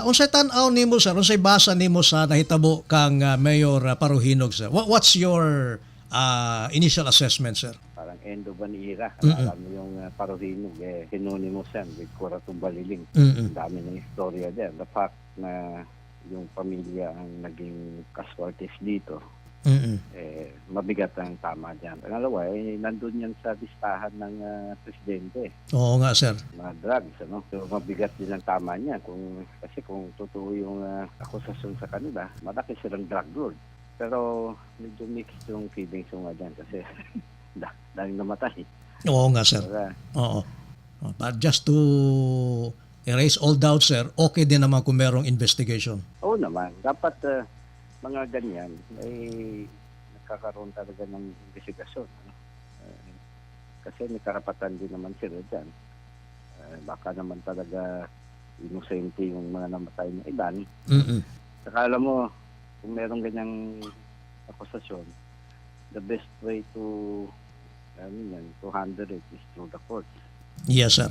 Unsay tan-aw nimo sir, unsay basa nimo sa nahitabo kang Mayor Paruhinog sir? What's your initial assessment sir? Parang end of an era. Mm-mm. Alam mo yung Parohinog, synonymous yan with Corazon Baliling. Mm-mm. Ang dami ng istorya dyan. The fact na yung pamilya ang naging casualties dito, Mm-mm. mabigat ang tama dyan. Pangalawa, nandun yan sa listahan ng presidente, Oo nga sir. mga drugs, ano? So, mabigat din ang tama niya. Kasi kung totoo yung akusasyon sa kanila, malaki silang drug lord. Pero medyo mixed yung feelings ko nga dyan kasi dahil namatay. Oo nga sir. Diba? Oo. But just to erase all doubt sir, okay din naman kung merong investigation. Oo naman. Dapat mga ganyan ay nagkakaroon talaga ng investigasyon. Ano? Kasi may karapatan din naman sila dyan. Baka naman talaga inosente yung mga namatay ng ilan. Mm-mm. Saka alam mo, kung merong ganyang akusasyon, the best way to handle it is through the courts. Yes sir.